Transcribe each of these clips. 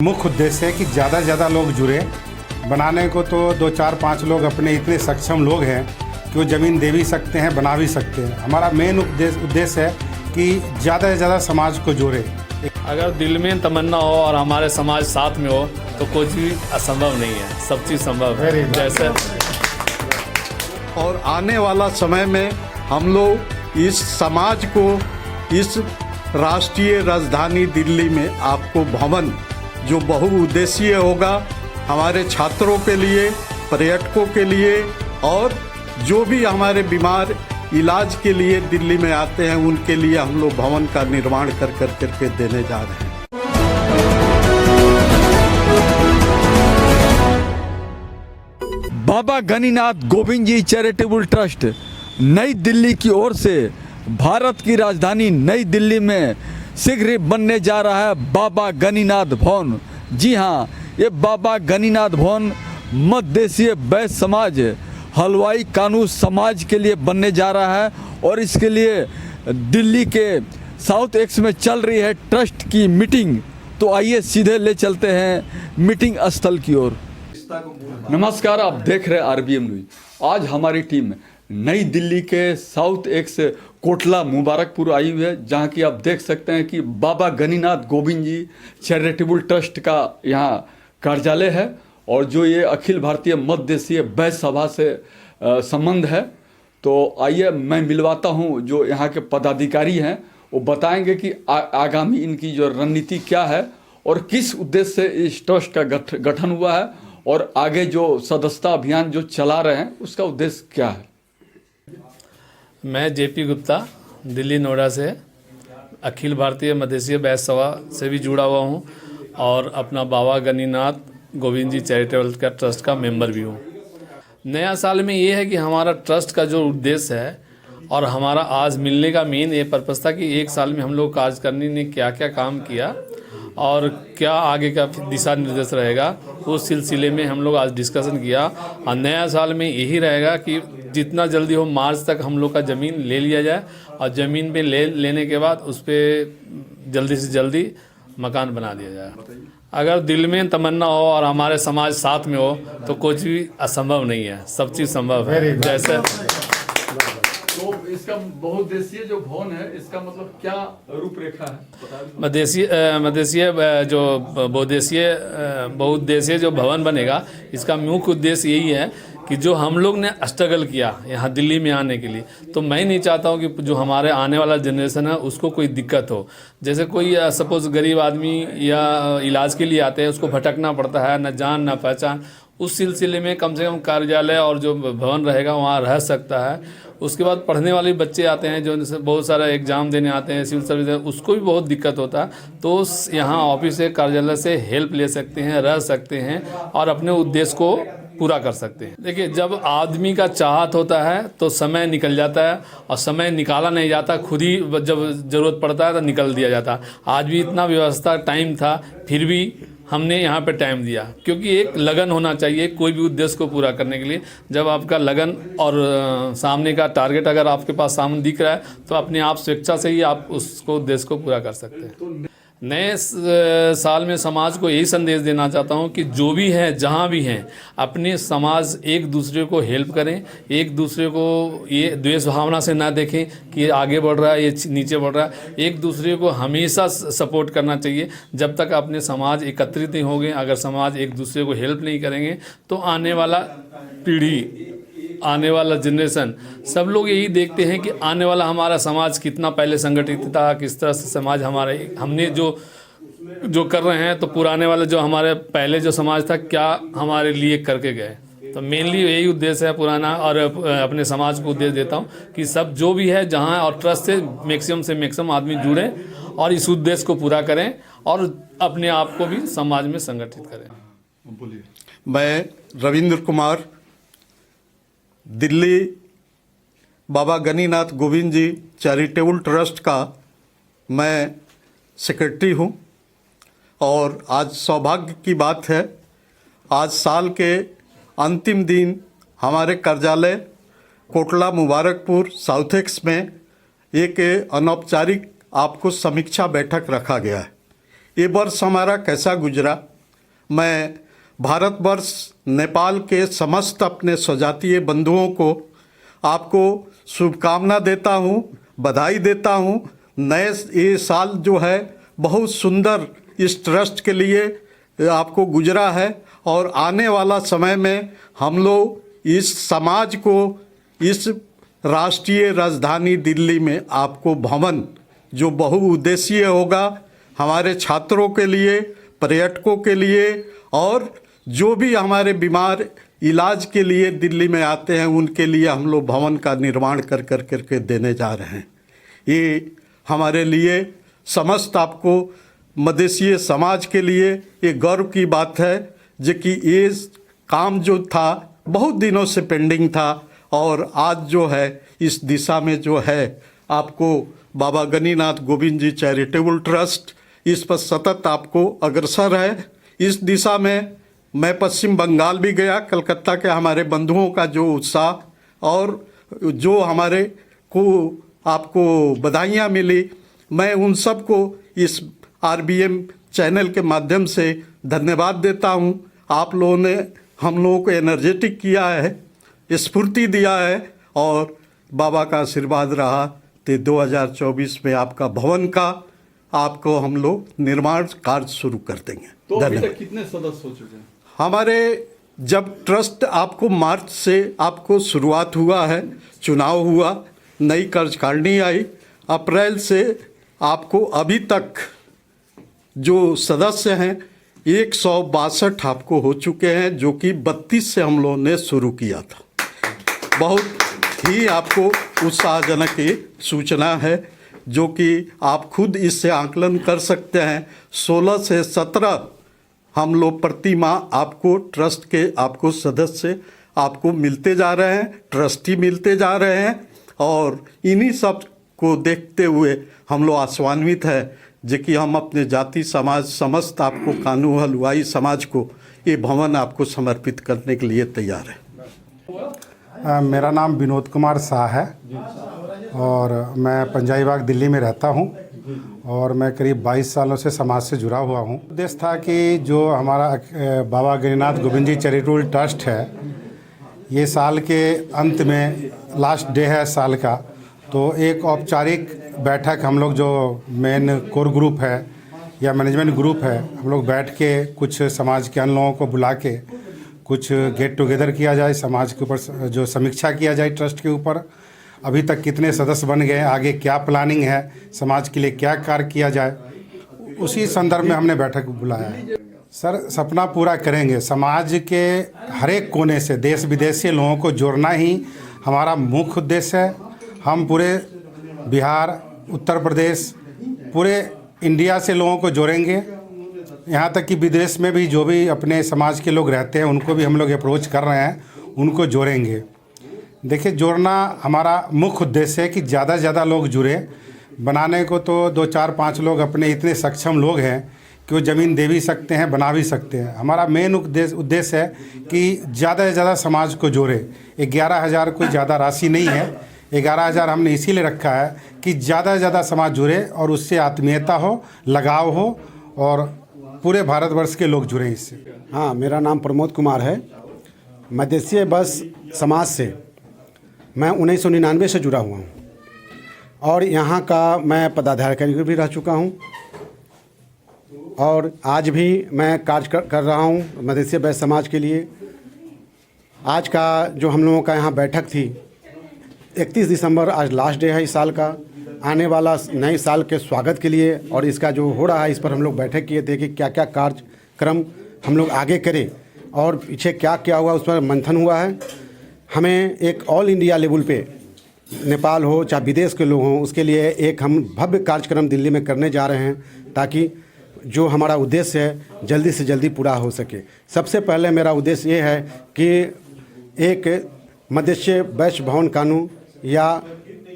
मुख्य उद्देश्य है कि ज़्यादा से ज़्यादा लोग जुड़े। बनाने को तो 2 4 5 लोग अपने इतने सक्षम लोग हैं कि वो ज़मीन दे भी सकते हैं, बना भी सकते हैं। हमारा मेन उद्देश्य है कि ज़्यादा से ज़्यादा समाज को जोड़े। अगर दिल में तमन्ना हो और हमारे समाज साथ में हो तो कुछ भी असंभव नहीं है, सब चीज़ संभव है। जैसे और आने वाला समय में हम लोग इस समाज को इस राष्ट्रीय राजधानी दिल्ली में आपको भवन जो बहुउद्देशीय होगा, हमारे छात्रों के लिए, पर्यटकों के लिए और जो भी हमारे बीमार इलाज के लिए दिल्ली में आते हैं उनके लिए हम लोग भवन का निर्माण कर करके देने जा रहे हैं। बाबा गनीनाथ गोविंद जी चैरिटेबल ट्रस्ट नई दिल्ली की ओर से भारत की राजधानी नई दिल्ली में शीघ्र ही बनने जा रहा है बाबा गनीनाथ भवन। जी हाँ, ये बाबा गनीनाथ भवन मध्य देशीय वैश्य समाज हलवाई कानून समाज के लिए बनने जा रहा है और इसके लिए दिल्ली के साउथ एक्स में चल रही है ट्रस्ट की मीटिंग। तो आइए सीधे ले चलते हैं मीटिंग स्थल की ओर। नमस्कार, आप देख रहे हैं आरबीएम न्यूज। आज हमारी टीम नई दिल्ली के साउथ एक्स कोटला मुबारकपुर आई हुई है, जहां की आप देख सकते हैं कि बाबा गनीनाथ गोविंद जी चैरिटेबल ट्रस्ट का यहाँ कार्यालय है और जो ये अखिल भारतीय मध्य देशीय वैश्य सभा से संबंध है। तो आइए मैं मिलवाता हूँ जो यहाँ के पदाधिकारी हैं, वो बताएंगे कि आगामी इनकी जो रणनीति क्या है और किस उद्देश्य से इस ट्रस्ट का गठन हुआ है और आगे जो सदस्यता अभियान जो चला रहे हैं उसका उद्देश्य क्या है। मैं जेपी गुप्ता दिल्ली नोएडा से अखिल भारतीय मध्यदेशीय वैश्य सभा से भी जुड़ा हुआ हूँ और अपना बाबा गनीनाथ गोविंद जी चैरिटेबल का ट्रस्ट का मेंबर भी हूँ। नया साल में ये है कि हमारा ट्रस्ट का जो उद्देश्य है और हमारा आज मिलने का मेन ये पर्पस था कि एक साल में हम लोग कार्यकारिणी ने क्या क्या काम किया और क्या आगे का दिशा निर्देश रहेगा, उस सिलसिले में हम लोग आज डिस्कशन किया। और नया साल में यही रहेगा कि जितना जल्दी हो मार्च तक हम लोग का ज़मीन ले लिया जाए और ज़मीन पे लेने के बाद उस पर जल्दी से जल्दी मकान बना दिया जाए। अगर दिल में तमन्ना हो और हमारे समाज साथ में हो तो कुछ भी असंभव नहीं है, सब चीज़ संभव है। जैसे तो इसका बहुउद्देशीय जो भवन है इसका मतलब क्या रूपरेखा है? मध्यदेशीय जो बहुउद्देशीय जो भवन बनेगा, इसका मुख्य उद्देश्य यही है कि जो हम लोग ने स्ट्रगल किया यहाँ दिल्ली में आने के लिए, तो मैं नहीं चाहता हूँ कि जो हमारे आने वाला जनरेशन है उसको कोई दिक्कत हो। जैसे कोई सपोज गरीब आदमी या इलाज के लिए आते हैं, उसको भटकना पड़ता है, न जान न पहचान। उस सिलसिले में कम से कम कार्यालय और जो भवन रहेगा वहाँ रह सकता है। उसके बाद पढ़ने वाले बच्चे आते हैं जो बहुत सारा एग्ज़ाम देने आते हैं, सिविल सर्विस, उसको भी बहुत दिक्कत होता है। तो यहाँ ऑफिस से कार्यालय से हेल्प ले सकते हैं, रह सकते हैं और अपने उद्देश्य को पूरा कर सकते हैं। देखिए, जब आदमी का चाहत होता है तो समय निकल जाता है और समय निकाला नहीं जाता, खुद ही जब ज़रूरत पड़ता है तो निकल दिया जाता है। आज भी इतना व्यवस्था टाइम था, फिर भी हमने यहाँ पे टाइम दिया, क्योंकि एक लगन होना चाहिए कोई भी उद्देश्य को पूरा करने के लिए। जब आपका लगन और सामने का टारगेट अगर आपके पास सामने दिख रहा है तो अपने आप स्वेच्छा से ही आप उसको उद्देश्य को पूरा कर सकते हैं। नए साल में समाज को यही संदेश देना चाहता हूँ कि जो भी है, जहाँ भी हैं, अपने समाज एक दूसरे को हेल्प करें, एक दूसरे को ये द्वेष भावना से ना देखें कि आगे बढ़ रहा है ये नीचे बढ़ रहा है। एक दूसरे को हमेशा सपोर्ट करना चाहिए। जब तक अपने समाज एकत्रित नहीं होंगे, अगर समाज एक दूसरे को हेल्प नहीं करेंगे तो आने वाला पीढ़ी, आने वाला जनरेशन, सब लोग यही देखते हैं कि आने वाला हमारा समाज कितना पहले संगठित था, किस तरह से समाज हमारे हमने जो कर रहे हैं, तो पुराने वाले जो हमारे पहले जो समाज था क्या हमारे लिए करके गए। तो मेनली यही उद्देश्य है पुराना, और अपने समाज को उद्देश्य देता हूँ कि सब जो भी है जहाँ और ट्रस्ट से मैक्सिमम आदमी जुड़ें और इस उद्देश्य को पूरा करें और अपने आप को भी समाज में संगठित करें। मैं रविंद्र कुमार, दिल्ली बाबा गनीनाथ गोविंद जी चैरिटेबल ट्रस्ट का मैं सेक्रेटरी हूँ और आज सौभाग्य की बात है, आज साल के अंतिम दिन हमारे कार्यालय कोटला मुबारकपुर साउथ एक्स में एक अनौपचारिक आपको समीक्षा बैठक रखा गया है। ये वर्ष हमारा कैसा गुजरा, मैं भारतवर्ष नेपाल के समस्त अपने स्वजातीय बंधुओं को आपको शुभकामना देता हूँ, बधाई देता हूँ। नए ये साल जो है बहुत सुंदर इस ट्रस्ट के लिए आपको गुजरा है और आने वाला समय में हम लोग इस समाज को इस राष्ट्रीय राजधानी दिल्ली में आपको भवन जो बहुउद्देशीय होगा, हमारे छात्रों के लिए, पर्यटकों के लिए और जो भी हमारे बीमार इलाज के लिए दिल्ली में आते हैं उनके लिए हम लोग भवन का निर्माण कर करके देने जा रहे हैं। ये हमारे लिए समस्त आपको मधेसीय समाज के लिए ये गर्व की बात है जो कि ये काम जो था बहुत दिनों से पेंडिंग था और आज जो है इस दिशा में जो है आपको बाबा गणिनाथ गोविंद जी चैरिटेबल ट्रस्ट इस पर सतत आपको अग्रसर है। इस दिशा में मैं पश्चिम बंगाल भी गया, कलकत्ता के हमारे बंधुओं का जो उत्साह और जो हमारे को आपको बधाइयाँ मिली, मैं उन सब को इस RBM चैनल के माध्यम से धन्यवाद देता हूँ। आप लोगों ने हम लोगों को एनर्जेटिक किया है, स्फूर्ति दिया है और बाबा का आशीर्वाद रहा तो 2024 में आपका भवन का आपको हम लोग निर्माण कार्य शुरू कर देंगे। तो अभी तक कितने सदस्य हो चुके हैं? हमारे जब ट्रस्ट आपको मार्च से आपको शुरुआत हुआ है, चुनाव हुआ, नई कार्यकारिणी आई, अप्रैल से आपको अभी तक जो सदस्य हैं 162 आपको हो चुके हैं, जो कि 32 से हम लोगों ने शुरू किया था। बहुत ही आपको उत्साहजनक ये सूचना है जो कि आप खुद इससे आकलन कर सकते हैं। 16 से 17 हम लोग प्रति माह आपको ट्रस्ट के आपको सदस्य आपको मिलते जा रहे हैं, ट्रस्टी मिलते जा रहे हैं और इन्हीं सब को देखते हुए हम लोग आश्वान्वित है जो कि हम अपने जाति समाज समस्त आपको कानू हलवाई समाज को ये भवन आपको समर्पित करने के लिए तैयार है। मेरा नाम विनोद कुमार शाह है और मैं पंजाबी बाग दिल्ली में रहता हूँ और मैं करीब 22 सालों से समाज से जुड़ा हुआ हूँ। उद्देश्य था कि जो हमारा बाबा गणिनाथ गोविंद जी चैरिटेबल ट्रस्ट है, ये साल के अंत में लास्ट डे है साल का, तो एक औपचारिक बैठक हम लोग जो मेन कोर ग्रुप है या मैनेजमेंट ग्रुप है, हम लोग बैठ के कुछ समाज के अन्य लोगों को बुला के कुछ गेट टुगेदर किया जाए, समाज के ऊपर जो समीक्षा किया जाए ट्रस्ट के ऊपर, अभी तक कितने सदस्य बन गए, आगे क्या प्लानिंग है, समाज के लिए क्या कार्य किया जाए, उसी संदर्भ में हमने बैठक बुलाया है। सर, सपना पूरा करेंगे। समाज के हर एक कोने से देश विदेश से लोगों को जोड़ना ही हमारा मुख्य उद्देश्य है। हम पूरे बिहार, उत्तर प्रदेश, पूरे इंडिया से लोगों को जोड़ेंगे, यहाँ तक कि विदेश में भी जो भी अपने समाज के लोग रहते हैं उनको भी हम लोग अप्रोच कर रहे हैं, उनको जोड़ेंगे। देखिए, जोड़ना हमारा मुख्य उद्देश्य है कि ज़्यादा से ज़्यादा लोग जुड़े। बनाने को तो 2, 4, 5 लोग अपने इतने सक्षम लोग हैं कि वो ज़मीन दे भी सकते हैं, बना भी सकते हैं। हमारा मेन उद्देश्य है कि ज़्यादा से ज़्यादा समाज को जोड़े। 11,000 कोई ज़्यादा राशि नहीं है, 11,000 हमने इसीलिए रखा है कि ज़्यादा से ज़्यादा समाज जुड़े और उससे आत्मीयता हो, लगाव हो और पूरे भारतवर्ष के लोग जुड़े इससे। हाँ, मेरा नाम प्रमोद कुमार है। मधेसीय बस समाज से मैं 1999 से जुड़ा हुआ हूँ और यहाँ का मैं पदाधिकारी भी रह चुका हूँ और आज भी मैं कार्य कर रहा हूँ मधेसीय बैश्य समाज के लिए। आज का जो हम लोगों का यहाँ बैठक थी, 31 दिसंबर आज लास्ट डे है इस साल का। आने वाला नए साल के स्वागत के लिए और इसका जो हो रहा है इस पर हम लोग बैठक किए थे कि क्या क्या कार्यक्रम हम लोग आगे करें और पीछे क्या क्या हुआ उस पर मंथन हुआ है। हमें एक ऑल इंडिया लेवल पे, नेपाल हो चाहे विदेश के लोग हों, उसके लिए एक हम भव्य कार्यक्रम दिल्ली में करने जा रहे हैं ताकि जो हमारा उद्देश्य है जल्दी से जल्दी पूरा हो सके। सबसे पहले मेरा उद्देश्य ये है कि एक मधेसीय बैश्य भवन कानून या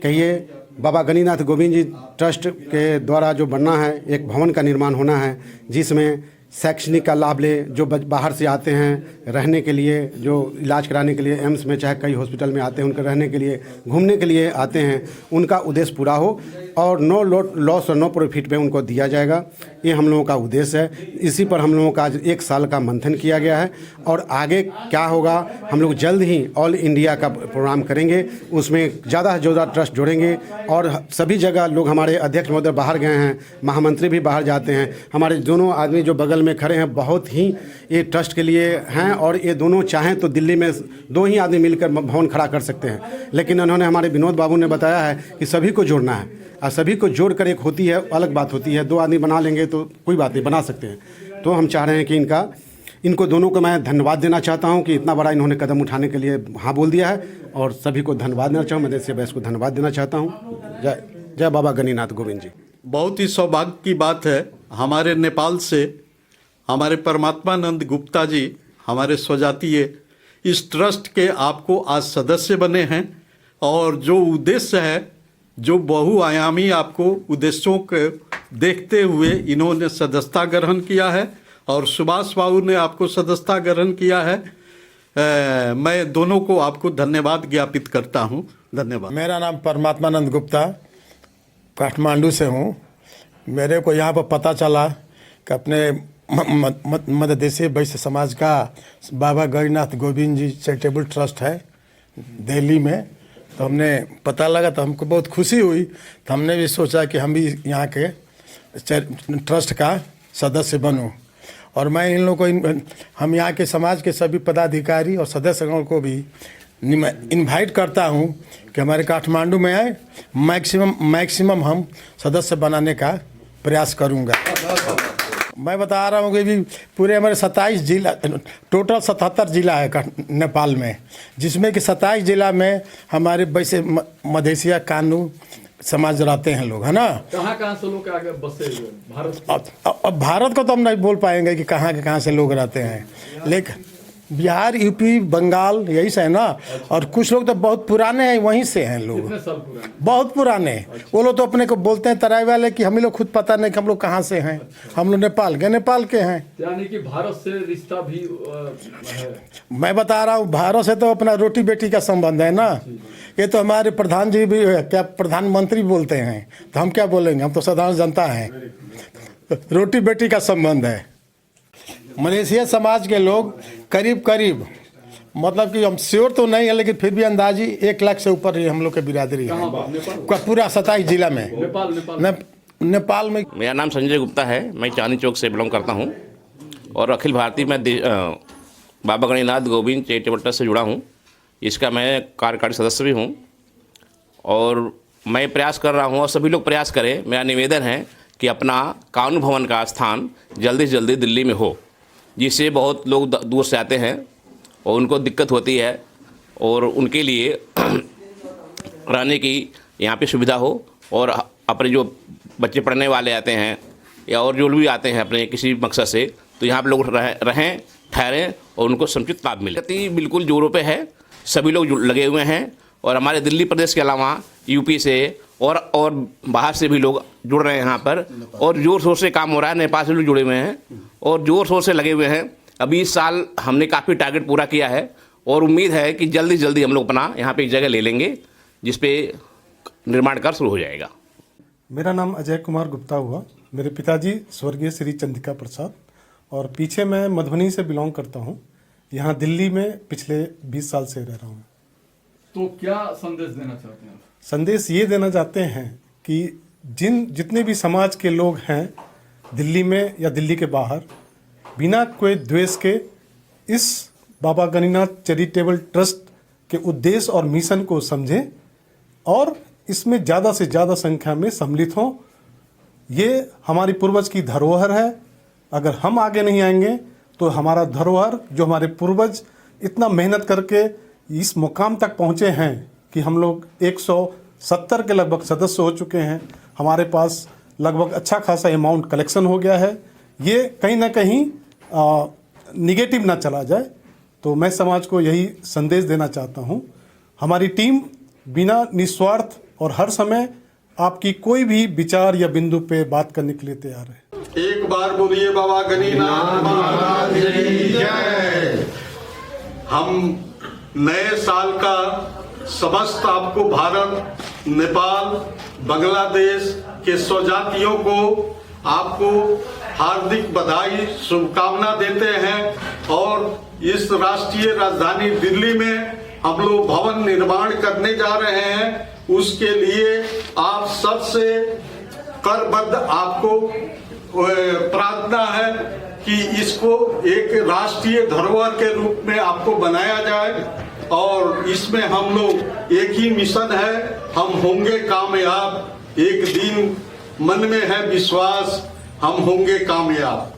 कहिए बाबा गणिनाथ गोविंद जी ट्रस्ट के द्वारा जो बनना है, एक भवन का निर्माण होना है जिसमें शैक्षणिक का लाभ ले, जो बाहर से आते हैं रहने के लिए, जो इलाज कराने के लिए एम्स में चाहे कई हॉस्पिटल में आते हैं, उनके रहने के लिए, घूमने के लिए आते हैं, उनका उद्देश्य पूरा हो और नो लॉस और नो प्रॉफिट पे उनको दिया जाएगा। ये हम लोगों का उद्देश्य है। इसी पर हम लोगों का आज 1 साल का मंथन किया गया है और आगे क्या होगा हम लोग जल्द ही ऑल इंडिया का प्रोग्राम करेंगे। उसमें ज़्यादा से ज़्यादा ट्रस्ट जोड़ेंगे और सभी जगह लोग, हमारे अध्यक्ष महोदय बाहर गए हैं, महामंत्री भी बाहर जाते हैं, हमारे दोनों आदमी जो बगल में खड़े हैं बहुत ही ये ट्रस्ट के लिए हैं और ये दोनों चाहें तो दिल्ली में 2 ही आदमी मिलकर भवन खड़ा कर सकते हैं। लेकिन उन्होंने, हमारे विनोद बाबू ने बताया है कि सभी को जोड़ना है और सभी को जोड़कर एक होती है, अलग बात होती है। 2 आदमी बना लेंगे तो कोई बात नहीं, बना सकते हैं। तो हम चाह रहे हैं कि इनको दोनों को मैं धन्यवाद देना चाहता हूं कि इतना बड़ा इन्होंने कदम उठाने के लिए हाँ बोल दिया है और सभी को धन्यवाद देना चाहूँ। मदेसिया बैस को धन्यवाद देना चाहता हूँ। जय बाबा गणिनाथ गोविंद जी। बहुत ही सौभाग्य की बात है, हमारे नेपाल से हमारे परमात्मानंद गुप्ता जी, हमारे स्वजातीय, इस ट्रस्ट के आपको आज सदस्य बने हैं और जो उद्देश्य है, जो बहुआयामी आपको उद्देश्यों को देखते हुए इन्होंने सदस्यता ग्रहण किया है और सुभाष बाबू ने आपको सदस्यता ग्रहण किया है। मैं दोनों को आपको धन्यवाद ज्ञापित करता हूँ। धन्यवाद। मेरा नाम परमात्मानंद गुप्ता, काठमांडू से हूँ। मेरे को यहाँ पर पता चला कि अपने मध्य देशीय वैश्य समाज का बाबा गणिनाथ गोविंद जी चैरिटेबल ट्रस्ट है दिल्ली में, तो हमने पता लगा तो हमको बहुत खुशी हुई। तो हमने भी सोचा कि हम भी यहाँ के ट्रस्ट का सदस्य बनूं और मैं इन लोगों को, हम यहाँ के समाज के सभी पदाधिकारी और सदस्यगण को भी इनवाइट करता हूँ कि हमारे काठमांडू में आए। मैक्सिमम हम सदस्य बनाने का प्रयास करूँगा। मैं बता रहा हूँ कि भी पूरे हमारे 27 जिला, टोटल 77 जिला है नेपाल में, जिसमें कि 27 जिला में हमारे वैसे मधेसिया कानू समाज रहते हैं लोग, है ना। कहाँ से लोग आगे बसे हुए भारत? अब भारत को तो हम नहीं बोल पाएंगे कि कहाँ से लोग रहते हैं, लेकिन बिहार, यूपी, बंगाल यही से है ना। और कुछ लोग तो बहुत पुराने हैं, वहीं से हैं लोग, बहुत पुराने। वो लोग तो अपने को बोलते हैं तराई वाले कि हम लोग खुद पता नहीं कि हम लोग कहाँ से हैं। हम लोग नेपाल के हैं। यानी कि भारत से रिश्ता भी है। मैं बता रहा हूँ, भारत से तो अपना रोटी बेटी का संबंध है ना। ये तो हमारे प्रधान जी भी क्या प्रधानमंत्री बोलते हैं, तो हम क्या बोलेंगे, हम तो साधारण जनता हैं। रोटी बेटी का संबंध है। मलेशिया समाज के लोग करीब मतलब कि हम श्योर तो नहीं है, लेकिन फिर भी अंदाजी 1 लाख से ऊपर ही हम लोग के बिरादरी है पूरा 27 जिला में। नेपाल में। मेरा नाम संजय गुप्ता है, मैं चांदनी चौक से बिलोंग करता हूं और अखिल भारतीय मैं बाबा गणिनाथ गोविंद चैरिटेबल ट्रस्ट से जुड़ा हूं। इसका मैं कार्यकारी सदस्य भी हूं और मैं प्रयास कर रहा हूं और सभी लोग प्रयास करें। मेरा निवेदन है कि अपना कानून भवन का स्थान जल्दी से जल्दी दिल्ली में हो, जिससे बहुत लोग दूर से आते हैं और उनको दिक्कत होती है और उनके लिए रहने की यहाँ पे सुविधा हो और अपने जो बच्चे पढ़ने वाले आते हैं या और जो भी आते हैं अपने किसी मकसद से, तो यहाँ पे लोग रहें, ठहरें और उनको समुचित लाभ मिले। गति बिल्कुल जोरों पे है, सभी लोग लगे हुए हैं और हमारे दिल्ली प्रदेश के अलावा यूपी से और बाहर से भी लोग जुड़ रहे हैं यहाँ पर और ज़ोर शोर से काम हो रहा है। नेपाल से लोग जुड़े हुए हैं और ज़ोर शोर से लगे हुए हैं। अभी इस साल हमने काफ़ी टारगेट पूरा किया है और उम्मीद है कि जल्दी जल्दी हम लोग अपना यहाँ पे एक जगह ले लेंगे जिस पे निर्माण कार्य शुरू हो जाएगा। मेरा नाम अजय कुमार गुप्ता हुआ। मेरे पिताजी स्वर्गीय श्री चंद्रिका प्रसाद और पीछे मैं मधुबनी से बिलोंग करता हूँ। यहाँ दिल्ली में पिछले 20 साल से रह रहा हूँ। तो क्या संदेश देना चाहते हैं? संदेश ये देना चाहते हैं कि जितने भी समाज के लोग हैं दिल्ली में या दिल्ली के बाहर, बिना कोई द्वेष के इस बाबा गणिनाथ चैरिटेबल ट्रस्ट के उद्देश्य और मिशन को समझें और इसमें ज़्यादा से ज़्यादा संख्या में सम्मिलित हों। ये हमारी पूर्वज की धरोहर है। अगर हम आगे नहीं आएंगे तो हमारा धरोहर, जो हमारे पूर्वज इतना मेहनत करके इस मुकाम तक पहुँचे हैं कि हम लोग 170 के लगभग सदस्य हो चुके हैं, हमारे पास लगभग अच्छा खासा अमाउंट कलेक्शन हो गया है, ये कहीं ना कहीं निगेटिव ना चला जाए। तो मैं समाज को यही संदेश देना चाहता हूँ। हमारी टीम बिना निस्वार्थ और हर समय आपकी कोई भी विचार या बिंदु पे बात करने के लिए तैयार है। एक बार बोलिए बाबा गणिनाथ महाराज की जय। हम नए साल का समस्त आपको भारत, नेपाल, बांग्लादेश के स्वजातियों को आपको हार्दिक बधाई, शुभकामना देते हैं। और इस राष्ट्रीय राजधानी दिल्ली में हम लोग भवन निर्माण करने जा रहे हैं, उसके लिए आप सबसे करबद्ध आपको प्रार्थना है कि इसको एक राष्ट्रीय धरोहर के रूप में आपको बनाया जाए। और इसमें हम लोग एक ही मिशन है, हम होंगे कामयाब। एक दिन मन में है विश्वास, हम होंगे कामयाब।